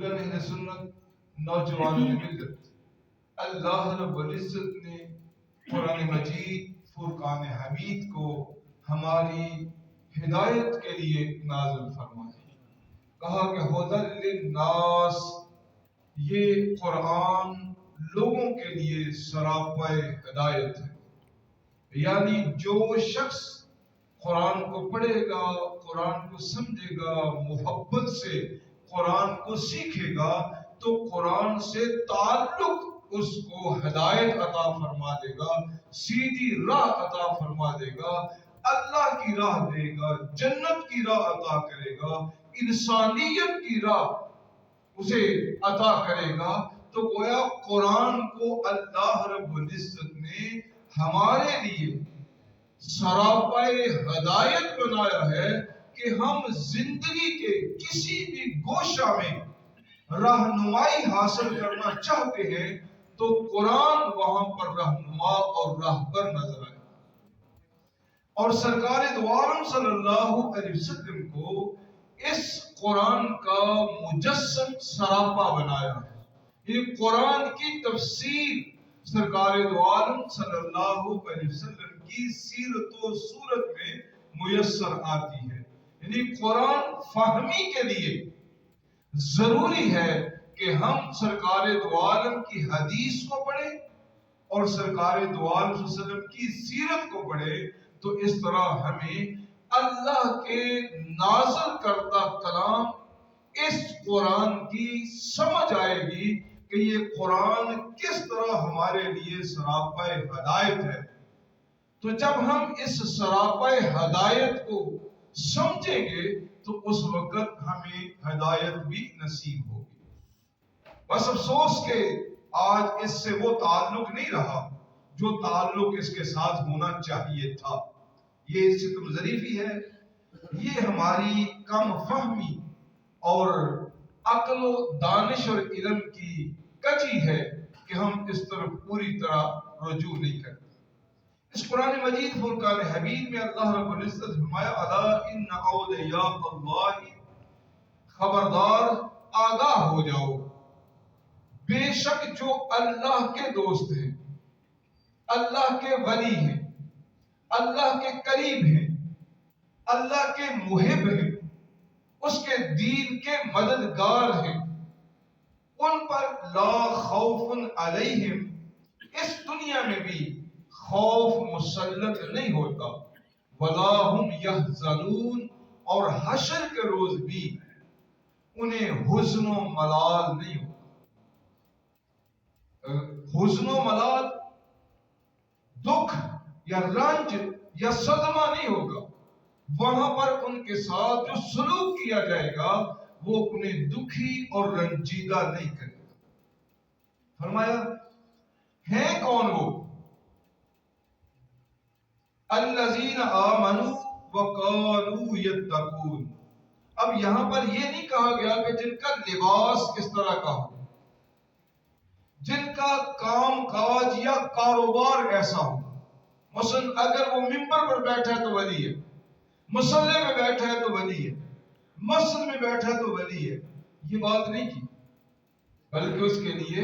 اصولاً اہل سنت نوجوانوں نے مل کر اللہ رب العزت نے قرآن مجید فرقان حمید کو ہماری ہدایت کے لیے نازل فرمایا. کہا کہ ہدی للناس، یہ قرآن لوگوں کے لیے سراپے ہدایت ہے. یعنی جو شخص قرآن کو پڑھے گا، قرآن کو سمجھے گا، محبت سے قرآن کو سیکھے گا تو قرآن سے تعلق اس کو ہدایت عطا فرما دے گا، سیدھی راہ عطا فرما دے گا، اللہ کی راہ دے گا، جنت کی راہ عطا کرے گا، انسانیت کی راہ اسے عطا کرے گا. تو گویا قرآن کو اللہ رب العزت نے ہمارے لیے سراپائے ہدایت بنایا ہے کہ ہم زندگی کے کسی بھی گوشہ میں رہنمائی حاصل کرنا چاہتے ہیں تو قرآن وہاں پر رہنما اور راہبر نظر آئے. اور سرکار دو عالم صلی اللہ علیہ وسلم کو اس قرآن کا مجسم سراپا بنایا ہے. یہ قرآن کی تفسیر سرکار دو عالم صلی اللہ علیہ وسلم کی سیرت و صورت میں میسر آتی ہے. یعنی قرآن فہمی کے لیے ضروری ہے کہ ہم سرکار دو عالم کی حدیث کو پڑھیں اور سرکار دو عالم صلی اللہ علیہ وسلم کی سیرت کو پڑھیں. تو اس طرح ہمیں اللہ کے نازل کردہ کلام اس قرآن کی سمجھ آئے گی کہ یہ قرآن کس طرح ہمارے لیے سراپائے ہدایت ہے. تو جب ہم اس سراپائے ہدایت کو سمجھیں گے تو اس وقت ہمیں ہدایت بھی نصیب ہوگی. بس افسوس کہ آج اس سے وہ تعلق نہیں رہا جو تعلق اس کے ساتھ ہونا چاہیے تھا. یہ ستم ظریفی ہے، یہ ہماری کم فہمی اور عقل و دانش اور علم کی کجی ہے کہ ہم اس طرف پوری طرح رجوع نہیں کرتے. اس قرآن مجید فرقان حمید میں اللہ رب العزت فرمایا الا ان اولیاء اللہ، خبردار آگاہ ہو جاؤ، بے شک جو اللہ کے دوست ہیں، اللہ کے ولی ہیں، اللہ کے قریب ہیں، اللہ کے محب ہیں، اس کے دین کے مددگار ہیں، ان پر لا خوف علیہم، اس دنیا میں بھی خوف مسلط نہیں ہوتا، ولا ہم یحزنون، اور حشر کے روز بھی انہیں حزن و ملال نہیں ہوتا. حزن و ملال دکھ یا رنج یا صدمہ نہیں ہوگا. وہاں پر ان کے ساتھ جو سلوک کیا جائے گا وہ انہیں دکھی اور رنجیدہ نہیں کرے گا. فرمایا ہیں کون وہ؟ الذین آمنوا وکانوا یتقون. اب یہاں پر یہ نہیں کہا گیا کہ جن کا لباس کس طرح کا ہو، جن کا کام کاج یا کاروبار ایسا ہو. مثلا اگر وہ ممبر پر بیٹھا ہے تو ولی ہے، مصلے میں بیٹھا ہے تو ولی ہے، مسجد میں بیٹھا ہے تو ولی ہے. یہ بات نہیں کی، بلکہ اس کے لیے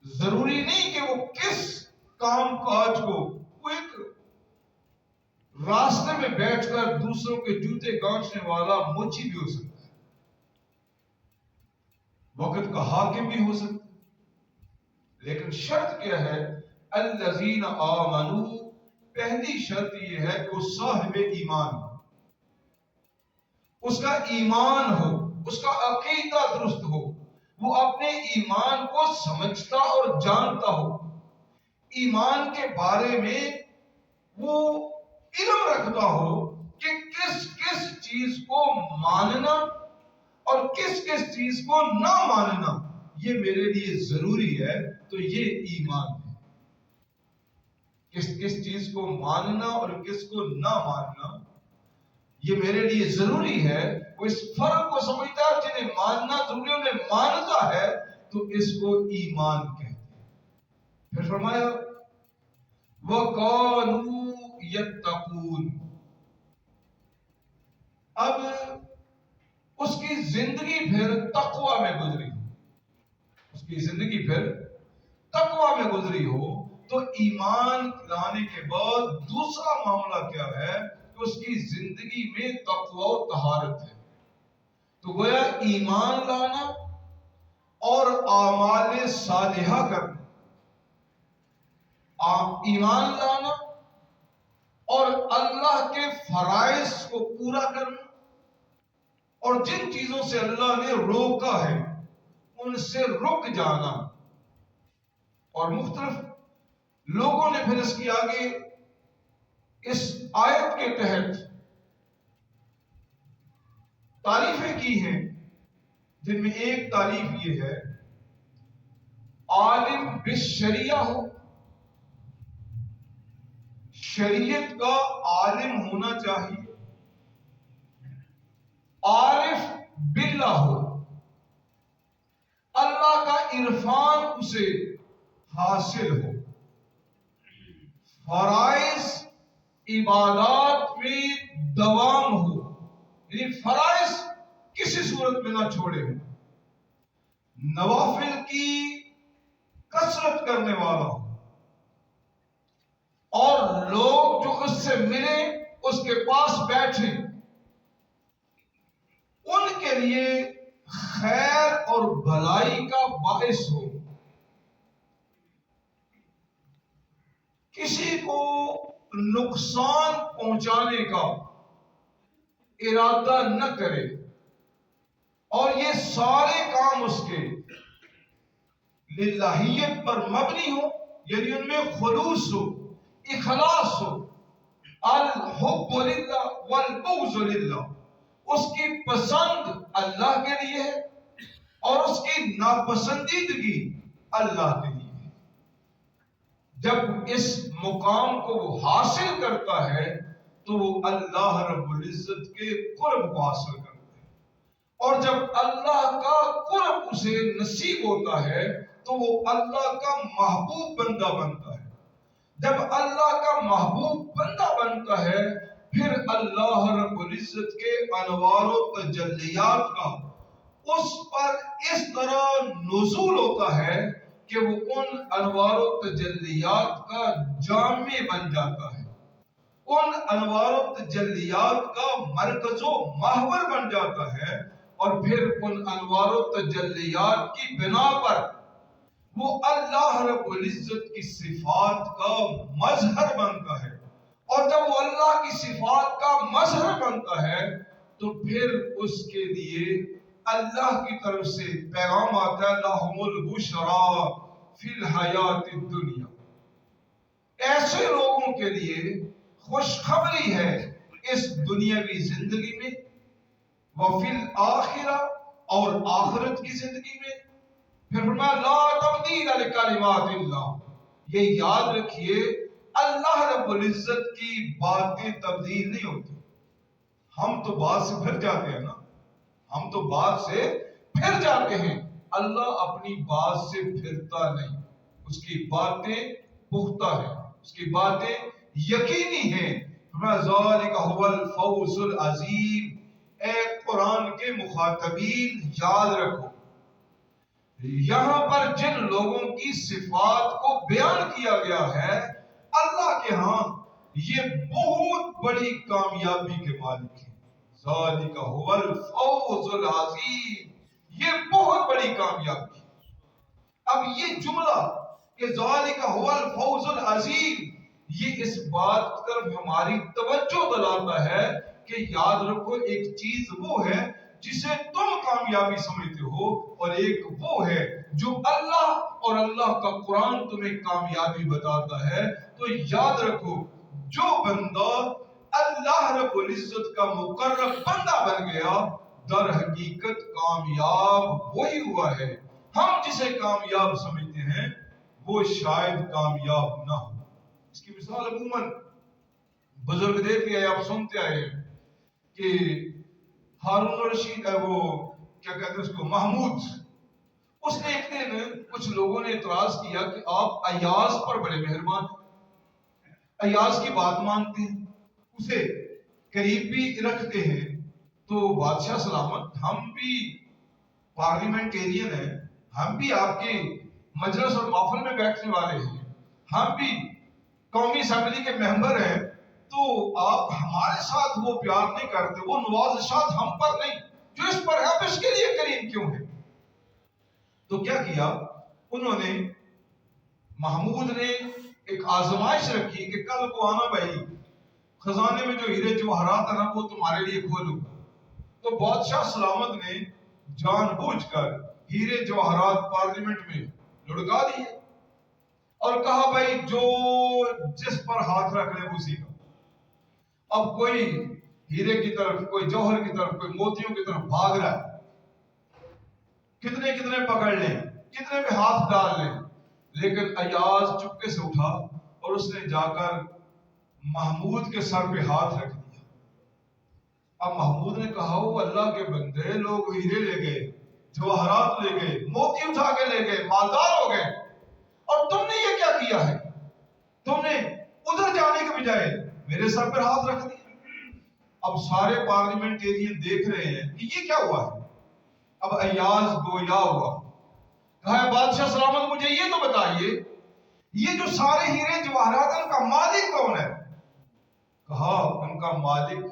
ضروری نہیں کہ وہ کس کام کاج کو، وہ ایک راستے میں بیٹھ کر دوسروں کے جوتے گانچنے والا موچی بھی ہو سکتا ہے، وقت کا حاکم بھی ہو سکتا ہے. لیکن شرط کیا ہے؟ الذین آمنوا، پہلی شرط یہ ہے کہ وہ صاحب ایمان ہو، اس کا ایمان ہو، اس کا عقیدہ درست ہو، وہ اپنے ایمان کو سمجھتا اور جانتا ہو، ایمان کے بارے میں وہ علم رکھتا ہو کہ کس کس چیز کو ماننا اور کس کس چیز کو نہ ماننا یہ میرے لیے ضروری ہے. تو یہ ایمان ہے، کس کس چیز کو ماننا اور کس کو نہ ماننا یہ میرے لیے ضروری ہے. وہ اس فرق کو سمجھتا ہے، جنہیں ماننا ضروری انہیں مانتا ہے تو اس کو ایمان کہتے ہیں. پھر فرمایا وَقَالُوا يَتَّقُونَ. اب اس کی زندگی پھر تقوی تقوی میں گزری ہو، اس کی زندگی پھر تقوی میں گزری ہو، تو ایمان لانے کے بعد دوسرا معاملہ کیا ہے کہ اس کی زندگی میں تقوی و طہارت ہے۔ تو گویا ایمان لانا اور اعمال صالحہ کرنا، ایمان لانا اور اللہ کے فرائض کو پورا کرنا، اور جن چیزوں سے اللہ نے روکا ہے ان سے رک جانا۔ اور مختلف لوگوں نے پھر اس کی آگے اس آیت کے تحت تعریفیں کی ہیں، جن میں ایک تعریف یہ ہے عالم بالشریعہ ہو، شریعت کا عالم ہونا چاہیے، عارف باللہ ہو، اللہ کا عرفان اسے حاصل ہو، فرائض عبادات میں دوام ہو، یعنی فرائض کسی صورت میں نہ چھوڑے ہو، نوافل کی کثرت کرنے والا ہو، اور لوگ جو اس سے ملیں اس کے پاس بیٹھیں ان کے لیے خیر اور بھلائی کا باعث ہو، کسی کو نقصان پہنچانے کا ارادہ نہ کرے، اور یہ سارے کام اس کے للہیت پر مبنی ہو، یعنی ان میں خلوص ہو، اخلاص ہو، الحب للہ والبغض للہ، اس کی پسند اللہ کے لیے ہے اور اس کی ناپسندیدگی اللہ کے لیے ہے۔ جب اس مقام کو وہ حاصل کرتا ہے تو وہ اللہ رب العزت کے قرب کو حاصل کرتا ہے، اور جب اللہ کا قرب اسے نصیب ہوتا ہے تو وہ اللہ کا محبوب بندہ بنتا ہے۔ جب اللہ کا محبوب بندہ بنتا ہے پھر اللہ رب العزت کے انوار و تجلیات کا اس پر اس طرح نزول ہوتا ہے کہ وہ ان انوار و تجلیات کا جامع بن جاتا ہے، ان انوار و تجلیات کا مرکز و محور بن جاتا ہے، اور پھر ان انوار و تجلیات کی بنا پر وہ اللہ رب العزت کی صفات کا مظہر بنتا ہے، اور جب وہ اللہ کی صفات کا مظہر بنتا ہے تو پھر اس کے لیے اللہ کی طرف سے پیغام آتا ہے لَهُمُ الْبُشْرَى فِي الْحَيَاةِ الدُّنْيَا، ایسے لوگوں کے لیے خوشخبری ہے اس دنیاوی زندگی میں، وَفِي الْآخِرَةِ اور آخرت کی زندگی میں۔ پھر فرمایا لا تبدیل لکلمات اللہ، یہ یاد رکھیے اللہ رب العزت کی باتیں تبدیل نہیں ہوتی۔ ہم تو بات سے پھر جاتے ہیں نا، ہم تو بات سے پھر جاتے ہیں، اللہ اپنی بات سے پھرتا نہیں، اس کی باتیں پختہ ہیں، اس کی باتیں یقینی ہیں۔ ذالک هو الفوز العظیم، اے قرآن کے مخاطبین یاد رکھو، یہاں پر جن لوگوں کی صفات کو بیان کیا گیا ہے اللہ کے ہاں یہ بہت بڑی کامیابی کے مالک ہیں۔ ذالک هو الفوز العظیم، یہ بہت بڑی کامیابی۔ اب یہ جملہ کہ ذالک هو الفوز العظیم، یہ اس بات کی طرف ہماری توجہ دلاتا ہے کہ یاد رکھو ایک چیز وہ ہے جسے تم کامیابی سمجھتے ہو، اور ایک وہ ہے جو اللہ اور اللہ کا قرآن تمہیں کامیابی بتاتا ہے۔ تو یاد رکھو جو بندہ اللہ رب العزت کا مقرب بندہ بن گیا در حقیقت کامیاب وہی ہوا ہے، ہم جسے کامیاب سمجھتے ہیں وہ شاید کامیاب نہ ہو۔ اس کی مثال عموماً بزرگ دیتے آئے، آپ سنتے آئے کہ ہارون الرشید وہ کیا کہتے ہیں اس کو محمود، اس نے ایک دن کچھ لوگوں نے اعتراض کیا کہ آپ ایاز پر بڑے مہربان ہیں، ایاز کی بات مانتے ہیں، اسے قریب بھی رکھتے ہیں، تو بادشاہ سلامت ہم بھی پارلیمنٹیرین ہیں، ہم بھی آپ کے مجلس اور محفل میں بیٹھنے والے ہیں، ہم بھی قومی اسمبلی کے ممبر ہیں، تو آپ ہمارے ساتھ وہ پیار نہیں کرتے، وہ نوازشات ہم پر نہیں جو اس پر ہے، آپ اس کے لیے کریم کیوں ہیں؟ تو کیا کیا انہوں نے، محمود نے ایک آزمائش رکھی کہ کل کو آنا بھائی، خزانے میں جو ہیرے جواہرات ہیں نا وہ تمہارے لیے کھولوں گا۔ تو بادشاہ سلامت نے جان بوجھ کر ہیرے جواہرات پارلیمنٹ میں لڑکا دیے اور کہا بھائی جو جس پر ہاتھ رکھ لے اسی کا۔ اب کوئی ہیرے کی طرف، کوئی جوہر کی طرف، کوئی موتیوں کی طرف بھاگ رہا ہے، کتنے کتنے پکڑ لیں، کتنے میں ہاتھ ڈال لیں، لیکن ایاز چپکے سے اٹھا اور اس نے جا کر محمود کے سر پہ ہاتھ رکھ دیا۔ اب محمود نے کہا وہ اللہ کے بندے، لوگ ہیرے لے گئے، جواہرات لے گئے، موتی اٹھا کے لے گئے، مالدار ہو گئے، اور تم نے یہ کیا کیا ہے؟ تم نے ادھر جانے کے بجائے میرے سر پر ہاتھ رکھ دیا۔ اب سارے پارلیمنٹیرین دیکھ رہے ہیں کہ یہ کیا ہوا ہے۔ اب ایاز گویا ہوا، کہا بادشاہ سلامت مجھے یہ تو بتائیے یہ جو سارے ہیرے جواہرات ان کا مالک کون ہے؟ کہا ان کا مالک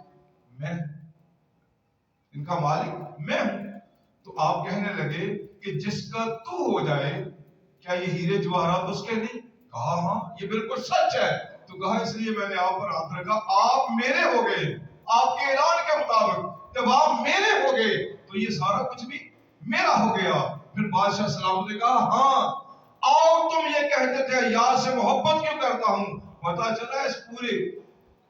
میں، ان کا مالک میں ہوں۔ تو آپ کہنے لگے کہ جس کا تو ہو جائے کیا یہ ہیرے جواہرات اس کے نہیں؟ کہا ہاں یہ بالکل سچ ہے۔ تو کہا اس لیے میں نے آپ پر ہاتھ رکھا، آپ میرے ہو گئے، آپ کے اعلان کے مطابق جب آپ میرے ہو گئے تو یہ سارا کچھ بھی میرا ہو گیا۔ پھر بادشاہ سلامت نے کہا ہاں آؤ، تم یہ کہتے تھے یار سے محبت کیوں کرتا ہوں، پتا چلا اس پورے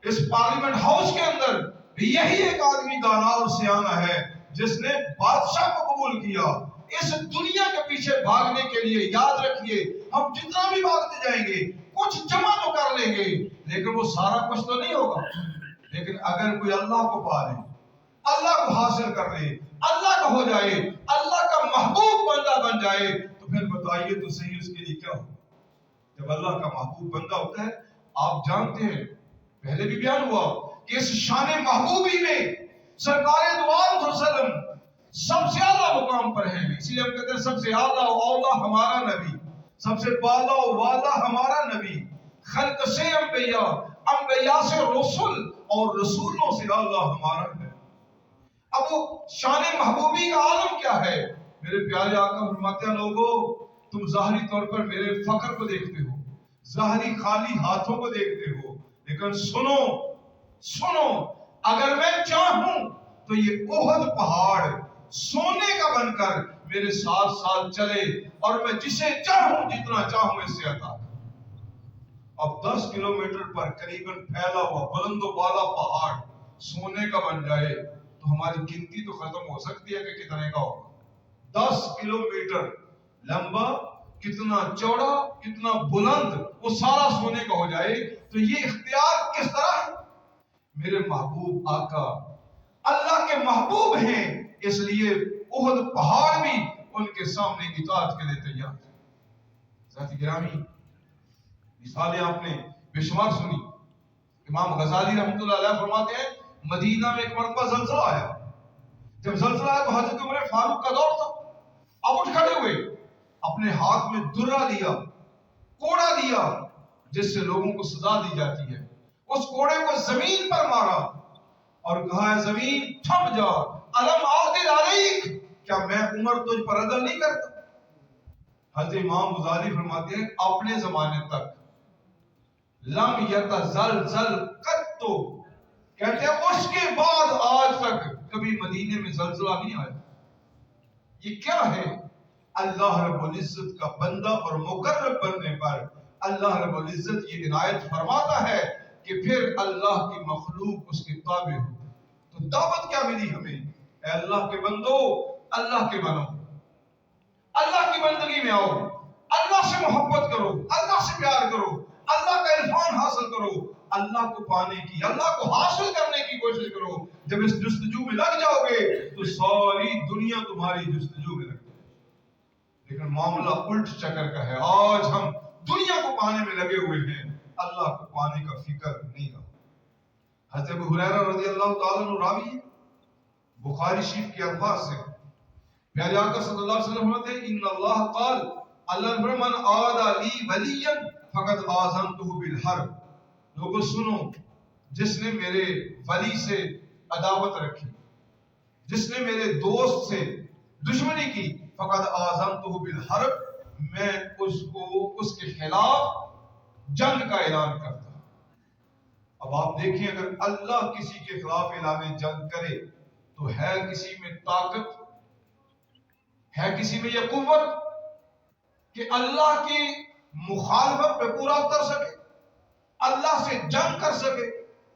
اس پارلیمنٹ ہاؤس کے اندر یہی ایک آدمی دانا اور سیانہ ہے جس نے بادشاہ کو قبول کیا۔ اس دنیا کے پیچھے بھاگنے کے لیے یاد رکھیے ہم جتنا بھی بھاگتے جائیں گے کچھ جمع تو کر لیں گے لیکن وہ سارا کچھ تو نہیں ہوگا۔ لیکن اگر کوئی اللہ کو پا لے، اللہ کو حاصل کر لے، اللہ کا ہو جائے، اللہ کا محبوب بندہ بن جائے، تو پھر بتائیے تو صحیح اس کے لیے کیا ہو؟ جب اللہ کا محبوب بندہ ہوتا ہے، آپ جانتے ہیں پہلے بھی بیان ہوا کہ اس شان محبوبی میں سرکار دو عالم صلی اللہ علیہ وسلم سب سے اعلیٰ مقام پر ہیں، اسی لیے ہم کہتے ہیں سب سے اعلیٰ و اولا ہمارا نبی، سب سے بالا و والا ہمارا نبی، خلق سے انبیاء، انبیاء سے رسول اور رسولوں سے اعلیٰ ہمارا نبی۔ اب وہ شان محبوبی کا عالم کیا ہے؟ میرے پیارے آقا فرماتے ہیں لوگوں تم ظاہری طور پر میرے فخر کو دیکھتے ہو، ظاہری خالی ہاتھوں کو دیکھتے ہو، لیکن سنو سنو، اگر میں چاہوں تو یہ احد پہاڑ سونے کا بن کر میرے ساتھ ساتھ چلے اور میں جسے چاہوں جتنا چاہوں اس سے عطا۔ اب 10 کلومیٹر پر قریباً پھیلا ہوا بلند و بالا پہاڑ سونے کا بن جائے تو ہماری گنتی تو ختم ہو سکتی ہے کہ کتنے کا ہوگا۔ 10 کلومیٹر لمبا، کتنا چوڑا، کتنا بلند، وہ سارا سونے کا ہو جائے تو یہ اختیار کس طرح ہے؟ میرے محبوب آقا اللہ کے محبوب ہیں، اس لیے احد پہاڑ بھی ان کے سامنے اطاعت کے لیے تیار ہے۔ ساتھی گرامی، مثالیں آپ نے بے شمار سنی۔ امام غزالی رحمۃ اللہ علیہ فرماتے ہیں مدینہ میں ایک مرتبہ زلزلہ آیا، جب زلزلہ آیا تو حضرت عمر فاروق کا دور تھا، اب اٹھ کھڑے ہوئے، اپنے ہاتھ میں درہ لیا، کوڑا لیا جس سے لوگوں کو سزا دی جاتی ہے، اس کوڑے کو زمین پر مارا اور کہا ہے زمین تھم جا، الم عادل علیک، کیا میں عمر تجھ پر عدل نہیں کرتا؟ حضرت امام غزالی فرماتے ہیں اپنے زمانے تک لم یتزلزل قط، کہتے ہیں اس کے بعد آج تک کبھی مدینے میں زلزلہ نہیں آیا۔ یہ کیا ہے؟ اللہ رب العزت کا بندہ اور مقرب بننے پر اللہ رب العزت یہ عنایت فرماتا ہے کہ پھر اللہ کی مخلوق اس کے تابع ہو۔ تو دعوت کیا ملی ہمیں؟ اے اللہ کے بندو اللہ کے بنو، اللہ کی بندگی میں آؤ، اللہ سے محبت کرو، اللہ سے پیار کرو، اللہ کا عرفان حاصل کرو، اللہ کو پانے کی، اللہ کو حاصل کرنے کی کوشش کرو۔ جب اس جستجو میں لگ جاؤ گے تو ساری دنیا تمہاری جستجو میں لگ جائے گی۔ لیکن معاملہ الٹ چکر کا ہے، آج ہم دنیا کو پانے میں لگے ہوئے ہیں، اللہ کو پانے کا فکر نہیں رہا۔ حضرت ابو ہریرہ رضی اللہ تعالیٰ عنہ راوی ہے، بخاری شریف کے الفاظ سے پیارے آقا صلی اللہ علیہ وسلم فرماتے ہیں ان اللہ قال، اللہ نے فرمایا من عاد لی ولیا فقد آذنته بالحرب. لوگوں سنو، جس نے میرے ولی سے عداوت رکھی، جس نے میرے دوست سے دشمنی کی، فقد آذنته بالحرب، میں اس کو اس کے خلاف جنگ کا اعلان کرتا ہوں. اب آپ دیکھیں، اگر اللہ کسی کے خلاف اعلان جنگ کرے تو ہے کسی میں طاقت، ہے کسی میں یہ قوت کہ اللہ کی مخالفت پہ پورا اتر سکے، اللہ سے جنگ کر سکے؟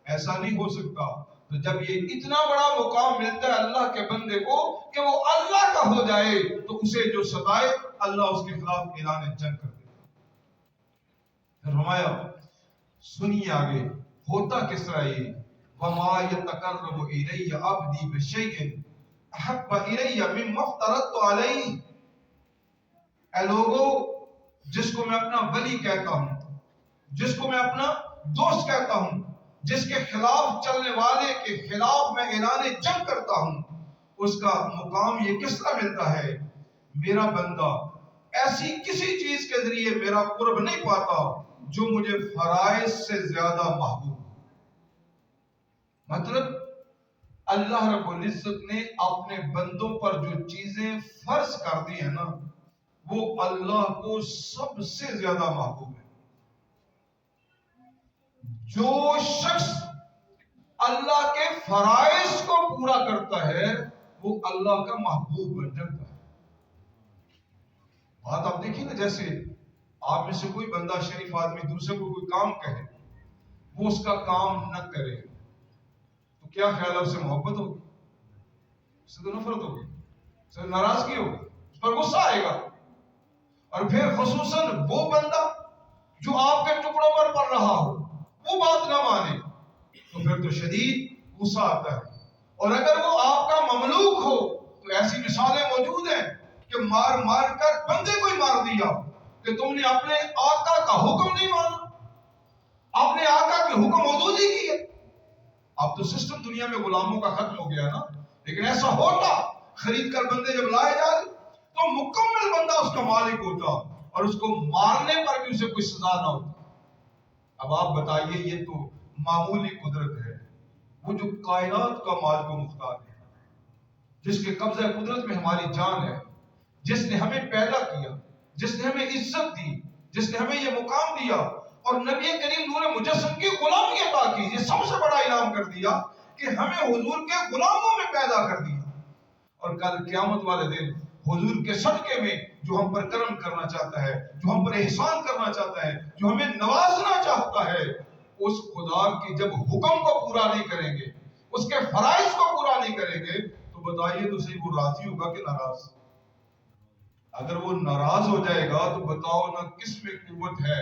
ایسا نہیں ہو سکتا. تو جب یہ اتنا بڑا مقام ملتا ہے اللہ کے بندے کو کہ وہ اللہ کا ہو جائے، تو اسے جو ستائے اللہ اس کے خلاف اعلان جنگ کر دیتا. پھر فرمایا سنیے آگے ہوتا کس طرح یہ وما يتقرب الی عبدی بشیء احب الی مما افترضت علیہ. اے لوگو، جس کو میں اپنا ولی کہتا ہوں، جس کو میں اپنا دوست کہتا ہوں، جس کے خلاف چلنے والے کے خلاف میں اعلان جنگ کرتا ہوں، اس کا مقام یہ کس طرح ملتا ہے؟ میرا بندہ ایسی کسی چیز کے ذریعے میرا قرب نہیں پاتا جو مجھے فرائض سے زیادہ محبوب. مطلب اللہ رب العزت نے اپنے بندوں پر جو چیزیں فرض کر دی ہیں نا، وہ اللہ کو سب سے زیادہ محبوب ہے. جو شخص اللہ کے فرائض کو پورا کرتا ہے وہ اللہ کا محبوب بن جاتا ہے. بات آپ دیکھیں نا، جیسے آپ میں سے کوئی بندہ شریف آدمی دوسرے کو کوئی کام کہے، وہ اس کا کام نہ کرے، تو کیا خیال ہے؟ اس سے محبت ہوگی؟ اس سے تو نفرت ہوگی، اس سے ناراضگی ہوگی، اس پر غصہ آئے گا. اور پھر خصوصاً وہ بندہ جو آپ کے ٹکڑوں پر پڑ رہا ہو، وہ بات نہ مانے، تو پھر تو شدید غصہ آتا ہے. اور اگر وہ آپ کا مملوک ہو تو ایسی مثالیں موجود ہیں کہ مار مار کر بندے کو ہی مار دیا کہ تم نے اپنے آقا کا حکم نہیں مانا، اپنے آقا کے حکم حدودی کی ہے. اب تو سسٹم دنیا میں غلاموں کا ختم ہو گیا نا، لیکن ایسا ہوتا خرید کر بندے جب لائے جائے تو مکمل بندہ اس کا مالک ہوتا اور اس کو مارنے پر بھی اسے کوئی سزا نہ ہوتی. اب آپ بتائیے، یہ تو معمولی قدرت ہے. وہ جو کائنات کا مالک و مختار ہے، جس کے قبضہ قدرت میں ہماری جان ہے، جس نے ہمیں پیدا کیا، جس نے ہمیں عزت دی، جس نے ہمیں یہ مقام دیا اور نبی کریم نور مجسم کی غلامی عطا کی، یہ سب سے بڑا انعام کر دیا کہ ہمیں حضور کے غلاموں میں پیدا کر دیا. اور کل قیامت والے دن حضور کے صدقے میں جو ہم پر کرم کرنا چاہتا ہے، جو ہم پر احسان کرنا چاہتا ہے، جو ہمیں نوازنا چاہتا ہے، اس خدا کی جب حکم کو پورا نہیں کریں گے، اس کے فرائض کو پورا نہیں کریں گے، تو بتائیے تو صحیح وہ راضی ہوگا کہ ناراض؟ اگر وہ ناراض ہو جائے گا تو بتاؤ نا کس میں قوت ہے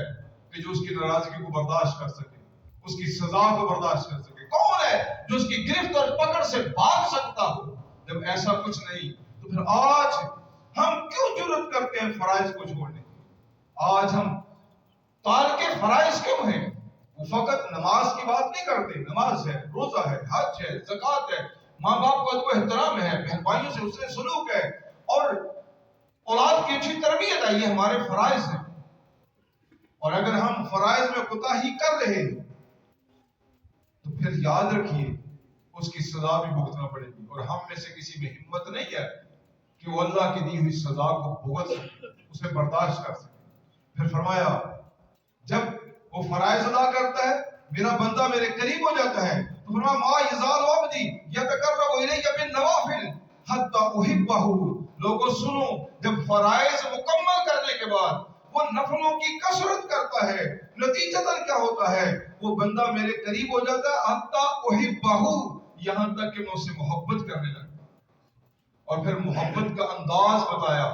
کہ جو اس کی ناراضگی کو برداشت کر سکے، اس کی سزا کو برداشت کر سکے؟ کون ہے جو اس کی گرفت اور پکڑ سے بھاگ سکتا ہو؟ جب ایسا کچھ نہیں تو پھر آج ہم کیوں جرأت کرتے ہیں فرائض کو چھوڑنے کی؟ آج ہم تارک فرائض کیوں ہیں؟ وہ فقط نماز کی بات نہیں کرتے. نماز ہے، روزہ ہے، حج ہے، زکوٰۃ ہے، ماں باپ کا ادب و احترام ہے، بہن بھائیوں سے حسن سلوک ہے، اور اولاد کی اچھی تربیت ہے. یہ ہمارے فرائض ہیں. اور اگر ہم فرائض میں کوتاہی کر رہے ہیں تو پھر یاد رکھیے اس کی سزا بھی بھگتنا پڑے گی. اور ہم میں سے کسی میں ہمت نہیں ہے کہ وہ اللہ کی دی ہوئی سزا کو بھگت سکے، اسے برداشت کر سکے. پھر فرمایا جب وہ فرائض ادا کرتا ہے، میرا بندہ میرے قریب ہو جاتا ہے، تو فرمایا ما یزال عبدی یتقرب الی بالنوافل حتی احبہ. لوگوں سنو، جب فرائض مکمل کرنے کے بعد وہ نفلوں کی کثرت کرتا ہے، نتیجتاً کیا ہوتا ہے؟ وہ بندہ میرے قریب ہو جاتا ہے حتی احبہ، یہاں تک کہ میں اسے محبت کرنے لگتا. اور پھر محبت کا انداز بتایا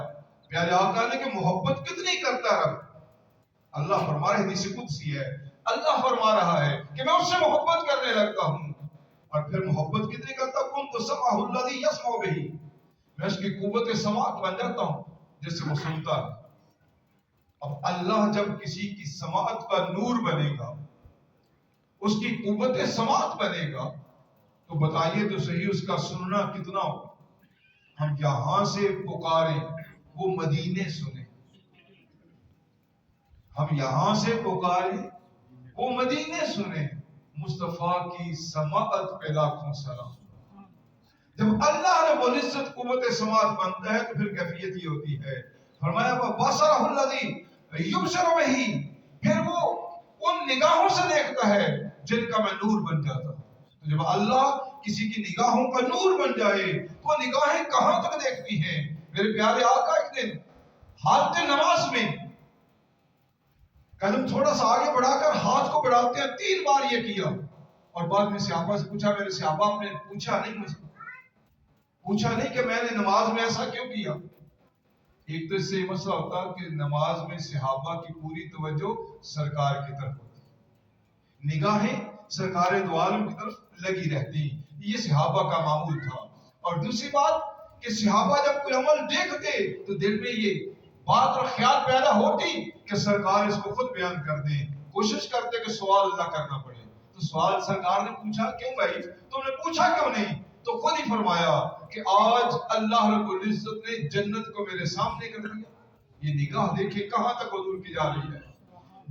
پیارے آقا نے کہ محبت کتنی کرتا ہے رب. اللہ فرما رہا ہے، حدیث قدسی ہے، اللہ فرما رہا ہے کہ میں اس سے محبت کرنے لگتا ہوں. اور پھر محبت کتنی کرتا ہوں؟ کنت سمعہ الذی یسمع بہ، میں اس کی قوت سماعت بن جاتا ہوں جس سے وہ سنتا ہے. اب اللہ جب کسی کی سماعت کا نور بنے گا، اس کی قوت سماعت بنے گا، تو بتائیے تو صحیح اس کا سننا کتنا ہوگا. ہم یہاں سے پکاریں وہ مدینے سنیں، ہم یہاں سے پکاریں وہ مدینے سنیں، مصطفیٰ کی سماعت پہ لاکھوں سلام۔ جب اللہ رب العزت قوت سماعت بنتا ہے تو پھر کیفیت یہ ہوتی ہے، فرمایا وَبَصَرَهُ الَّذِي يُبْصِرُ بِهِ، پھر وہ ان نگاہوں سے دیکھتا ہے جن کا میں نور بن جاتا ہوں۔ تو جب اللہ کسی کی نگاہوں کا نور بن جائے تو نگاہیں کہاں تک دیکھتی ہیں؟ میرے پیارے آقا ایک دن حالت نماز میں قدم تھوڑا سا آگے بڑھا کر ہاتھ کو بڑھاتے ہیں، 3 بار یہ کیا، اور بعد میں صحابہ سے پوچھا، میرے صحابہ نے پوچھا نہیں کہ میں نے نماز میں ایسا کیوں کیا۔ ایک تو اس سے یہ مسئلہ ہوتا کہ نماز میں صحابہ کی پوری توجہ سرکار کی طرف ہوتی، نگاہیں سرکار دو عالم کی طرف لگی رہتی، یہ صحابہ کا معمول تھا۔ اور دوسری بات کہ صحابہ جب کوئی عمل دیکھتے تو دل میں یہ بات اور خیال پیدا ہوتی کہ سرکار اس کو خود بیان کر دیں، کوشش کرتے کہ سوال نہ کرنا پڑے۔ تو سوال سرکار نے پوچھا، کیوں بھائی تم نے پوچھا کیوں نہیں؟ تو خود ہی فرمایا کہ آج اللہ رب العزت نے جنت کو میرے سامنے کر دیا۔ یہ نگاہ دیکھیں کہاں تک حضور کی جا رہی ہے،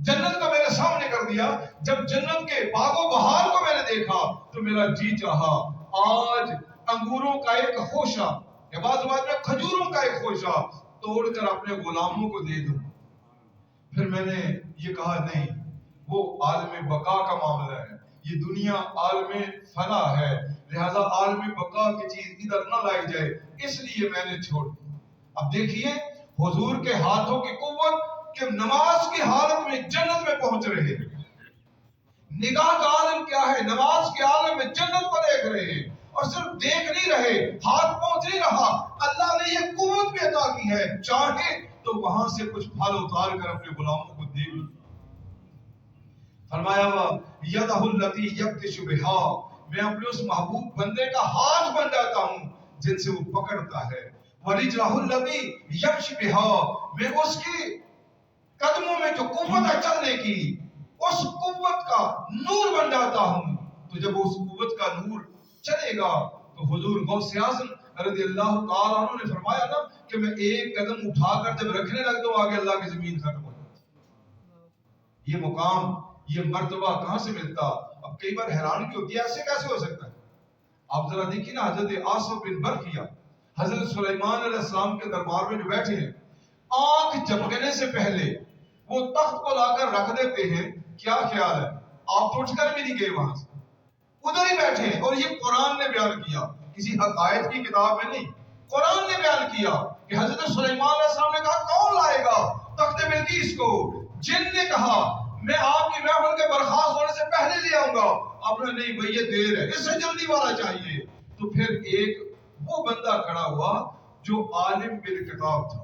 جنت کو میرے سامنے کر دیا۔ جب جنت کے باغ و بہار کو میں نے دیکھا تو میرا جی چاہا آج انگوروں کا ایک خوشہ یا بعض بات میں کھجوروں کا ایک خوشہ توڑ کر اپنے غلاموں کو دے دوں۔ پھر میں نے یہ کہا نہیں، وہ عالم بقا کا معاملہ ہے، یہ دنیا عالم فنا ہے، لہذا عالم بقا کی چیز ادھر نہ لائی جائے، اس لیے میں نے چھوڑ دی۔ اب دیکھیے حضور کے ہاتھوں کی قوت کہ نماز کی حالت میں جنت میں پہنچ رہے ہیں۔ نگاہ کا عالم کیا ہے؟ نماز کے عالم میں جنت کو دیکھ رہے ہیں، اور صرف دیکھ نہیں رہے، ہاتھ پہنچ نہیں رہا، اللہ نے یہ قوت بھی عطا کی ہے، چاہے تو وہاں سے کچھ پھل اتار کر اپنے غلاموں کو دے بھی۔ فرمایا یدہ التی یبطش بہا، میں اپنے اس محبوب بندے کا ہاتھ بن جاتا ہوں جن سے وہ پکڑتا ہے۔ ورجلہ التی یمشی بہا، میں اس کی قدموں میں جو قوت ہے چلنے کی، اس قوت کا نور بن جاتا ہوں۔ تو جب اس قوت کا نور چلے گا تو حضور غوث اعظم رضی اللہ تعالیٰ عنہ نے فرمایا نا کہ میں ایک قدم اٹھا کر جب رکھنے لگتا ہوں آگے اللہ کی زمین ختم ہو جاتی۔ یہ مقام، یہ مرتبہ کہاں سے ملتا؟ اب کئی بار حیرانگی ہوتی ہے ایسے کیسے ہو سکتا ہے؟ آپ ذرا دیکھیے نا حضرت آصف بن برقیہ حضرت سلیمان علیہ السلام کے دربار میں جو بیٹھے ہیں، آنکھ جھپکنے سے پہلے وہ تخت کو لا کر رکھ دیتے ہیں۔ کیا خیال ہے؟ آپ تو اٹھ کر بھی نہیں گئے وہاں سے، ادھر ہی بیٹھے ہیں، اور یہ قرآن نے بیان کیا، کسی عقائد کی کتاب میں نہیں، قرآن نے بیان کیا کہ حضرت سلیمان علیہ السلام نے کہا کون لائے گا تخت بلقیس کو؟ جن نے کہا میں آپ کی محفل کے برخاست ہونے سے پہلے لے آؤں گا۔ آپ نے نہیں بھئی یہ دیر ہے، اس سے جلدی والا چاہیے۔ تو پھر ایک وہ بندہ کھڑا ہوا جو عالم بالکتاب تھا،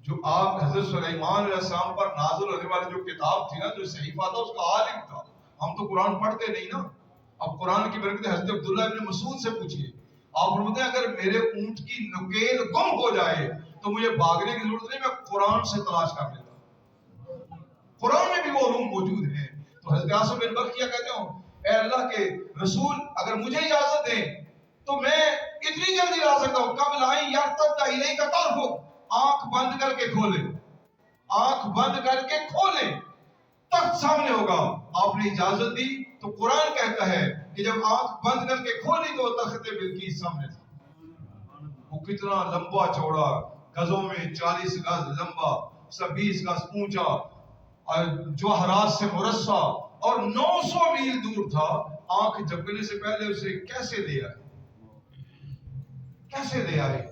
جو آپ حضرت سلیمان علیہ السلام پر نازل ہونے والی جو کتاب تھی نا، جو صحیفہ تھا، اس کا عالم تھا۔ ہم تو قرآن پڑھتے نہیں نا۔ اب قرآن کی برکت حضرت عبداللہ ابن مسعود سے پوچھئے، آپ فرماتے ہیں اگر میرے اونٹ کی نکیل گم ہو جائے تو مجھے بھاگنے کی ضرورت نہیں، میں قرآن سے تلاش کر لیتا ہوں۔ قرآن میں بھی وہ علوم موجود ہیں۔ تو حضرت آصف بن برقیہ کہتے ہوں اے اللہ کے رسول اگر مجھے اجازت دیں تو میں اتنی جلدی لا سکتا ہوں، قبل آئیں یرتد الیک طرفک، آنکھ بند کر کے کھولے، آنکھ بند کر کے کھولے، تخت سامنے ہوگا۔ آپ نے اجازت دی تو قرآن کہتا ہے کہ جب آنکھ بند کر کے کھولی تو تخت بلقیس سامنے تھا۔ وہ کتنا لمبا چوڑا، گزوں میں 40 گز لمبا، 20 گز اونچا، جواہرات سے مرصع، اور 900 میل دور تھا۔ آنکھ جھپکنے سے پہلے اسے کیسے لے آئے؟ کیسے لے آئے؟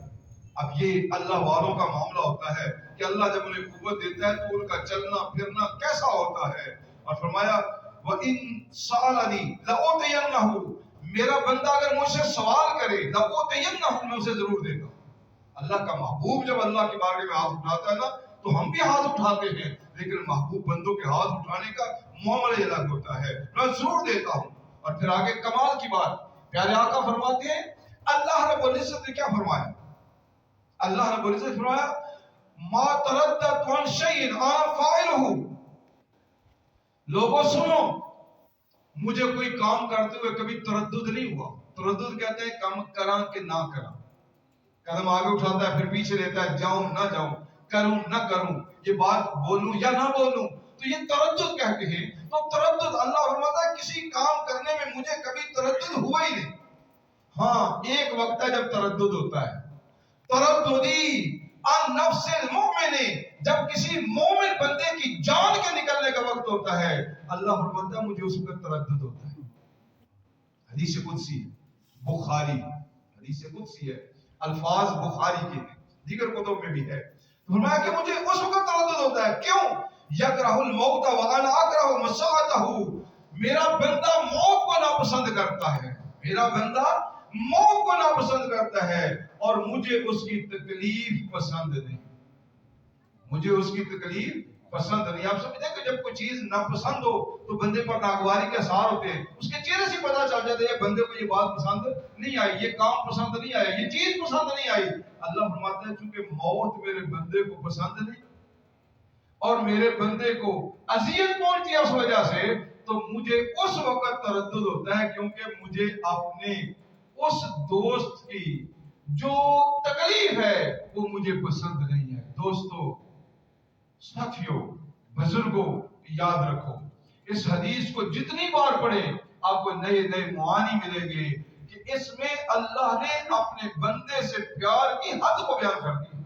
اب یہ اللہ والوں کا معاملہ ہوتا ہے کہ اللہ جب انہیں قوت دیتا ہے تو ان کا چلنا پھرنا کیسا ہوتا ہے۔ اور فرمایا وَإِن سَأَلَنِي لَأُعْطِيَنَّهُ، میرا بندہ اگر مجھ سے سوال کرے لَأُعْطِيَنَّهُ، میں اسے ضرور دے گا۔ اللہ کا محبوب جب اللہ کی بارگاہ میں ہاتھ اٹھاتا ہے نا تو ہم بھی ہاتھ اٹھاتے ہیں، لیکن محبوب بندوں کے ہاتھ اٹھانے کا معاملہ الگ ہوتا ہے، میں ضرور دیتا ہوں۔ اور پھر آگے کمال کی بات، پیارے آقا فرماتے ہیں اللہ رب العزت نے کیا فرمایا؟ اللہ رب العزت فرمایا ما ترددت عن شيء انا فاعله، لوگوں سنو مجھے کوئی کام کرتے ہوئے کبھی تردد نہیں ہوا۔ تردد کہتے ہیں کم کراں کہ نہ کراں، قدم آگے اٹھاتا ہے پھر پیچھے لیتا ہے، جاؤں نہ جاؤں، کروں نہ کروں، یہ بات بولوں یا نہ بولوں، تو یہ تردد کہتے ہیں۔ تو تردد، اللہ فرماتا ہے کسی کام کرنے میں مجھے کبھی تردد ہوا ہی نہیں۔ ہاں ایک وقت ہے جب تردد ہوتا ہے، ترددی عن نفس المؤمن، جب کسی مومن بندے کی جان کے نکلنے کا وقت ہوتا ہے، اللہ فرماتا ہے مجھے اس پر تردد ہوتا ہے۔ حدیث قدسی بخاری، حدیث قدسی ہے، الفاظ بخاری کے ہیں، دیگر کتب میں بھی ہے۔ فرمایا کہ مجھے اس وقت تردد ہوتا ہے، کیوں؟ یکرہ الموت وانا اکرہ مساعتہ، میرا بندہ موت کو ناپسند کرتا ہے، میرا بندہ موت کو ناپسند کرتا ہے، اور مجھے اس کی تکلیف پسند نہیں، مجھے اس کی تکلیف پسند نہیں۔ آپ سمجھتے ہیں کہ جب کوئی چیز ناپسند ہو تو بندے پر ناگواری کے اثار ہوتے ہیں، اس کے چہرے سے پتہ چل جاتا ہے یہ بندے کو یہ بات پسند نہیں آئی، یہ کام پسند نہیں آیا، یہ چیز پسند نہیں آئی۔ اللہ فرماتا ہے چونکہ موت میرے بندے کو پسند نہیں اور میرے بندے کو اذیت پہنچتی ہے اس وجہ سے، تو مجھے اس وقت تردد ہوتا ہے، کیونکہ مجھے اپنے اس دوست کی جو تکلیف ہے وہ مجھے پسند نہیں ہے۔ دوستو، ساتھیوں، بزرگوں، یاد رکھو اس حدیث کو جتنی بار پڑھیں آپ کو نئے نئے معانی ملیں گے کہ اس میں اللہ نے اپنے بندے سے پیار کی حد کو بیان کر دیا۔